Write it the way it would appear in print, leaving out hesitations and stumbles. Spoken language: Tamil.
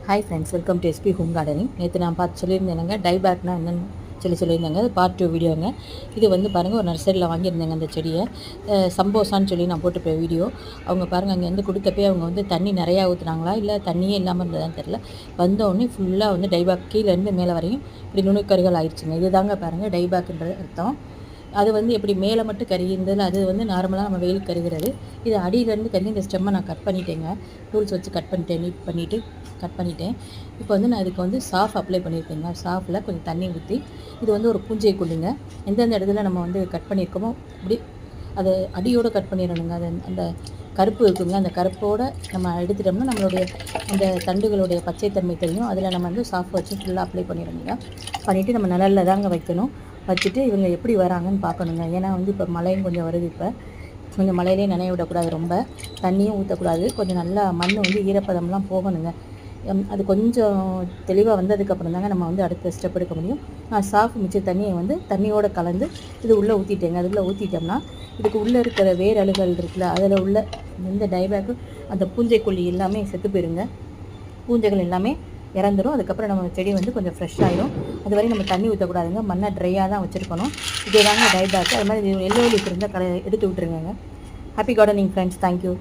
Hi friends, welcome to SP home gardening. நேற்று நான் பார்த்து சொல்லியிருந்தேங்க டைபேக்னா என்னென்னு சொல்லியிருந்தேங்க. அது பார்ட் 2 வீடியோங்க. இது வந்து பாருங்கள், ஒரு நர்சரியில் வாங்கியிருந்தேங்க அந்த செடியை. சம்போசான்னு சொல்லி நான் போட்டுப்பேன் வீடியோ. அவங்க பாருங்கள், அங்கேருந்து கொடுத்தப்பே அவங்க வந்து தண்ணி நிறையா ஊற்றுனாங்களா இல்லை தண்ணியே இல்லாமல் இருந்ததான்னு தெரில. வந்தோடனே ஃபுல்லாக வந்து டைபேக் கீழேருந்து மேலே வரையும் இப்படி நுணுக்கருகள் ஆயிடுச்சுங்க. இது தாங்க பாருங்கள் டைபேக்குன்றது அர்த்தம். அது வந்து எப்படி மேலே மட்டும் கருகிருந்ததில் அது வந்து நார்மலாக நம்ம வெயிலுக்கு கருகிறது. இது அடியிலேருந்து கருகி இந்த ஸ்டெம்மை நான் கட் பண்ணிட்டேங்க. டூல்ஸ் வச்சு கட் பண்ணிட்டேன், நீட் பண்ணிவிட்டு கட் பண்ணிட்டேன். இப்போ வந்து நான் இதுக்கு வந்து சாஃப் அப்ளை பண்ணியிருக்கேங்க. சாஃபில் கொஞ்சம் தண்ணி ஊற்றி, இது வந்து ஒரு பூஞ்சை கொல்லுங்க. எந்தெந்த இடத்துல நம்ம வந்து கட் பண்ணியிருக்கோமோ அப்படி அதை அடியோடு கட் பண்ணிடணுங்க. அது அந்த கருப்பு இருக்குங்க, அந்த கருப்போடு நம்ம எடுத்துட்டோம்னா நம்மளுடைய அந்த தண்டுகளுடைய பச்சைத்தன்மை தெரியும். அதில் நம்ம வந்து சாஃப் வச்சு ஃபுல்லாக அப்ளை பண்ணிடணுங்க. பண்ணிவிட்டு நம்ம நிழலில் தாங்க வைக்கணும். வச்சுட்டு இவங்க எப்படி வராங்கன்னு பார்க்கணுங்க. ஏன்னா வந்து இப்போ மழையும் கொஞ்சம் வருது. இப்போ கொஞ்சம் மழையிலே நனைய விடக்கூடாது, ரொம்ப தண்ணியும் ஊற்றக்கூடாது. கொஞ்சம் நல்லா மண் வந்து ஈரப்பதம்லாம் போகணுங்க. அது கொஞ்சம் தெளிவாக வந்ததுக்கப்புறம் தாங்க நம்ம வந்து அடுத்த ஸ்டெப் எடுக்க முடியும். நான் சாஃப் மிச்ச தண்ணியை வந்து தண்ணியோடு கலந்து இது உள்ளே ஊற்றிட்டேங்க. அதுக்குள்ளே ஊற்றிட்டோம்னா இதுக்கு உள்ளே இருக்கிற வேர் அழுகல் இருக்குல்ல, அதில் உள்ள எந்த டைபேக்கு அந்த பூஞ்சைக்கொல்லி எல்லாமே செத்து போயிருங்க. பூஞ்சைகள் எல்லாமே இறந்துடும். அதுக்கப்புறம் நம்ம செடி வந்து கொஞ்சம் ஃப்ரெஷ் ஆகிடும். அது வரையும் நம்ம தண்ணி ஊற்றக்கூடாதுங்க. மண்ணை ட்ரையாக தான் வச்சுருக்கணும். இதே தாங்க டைபேக்கு. அது மாதிரி எல்லோ லீஃப் இருந்தால் எடுத்து விட்டுருங்க. Happy gardening friends. தேங்க்யூ.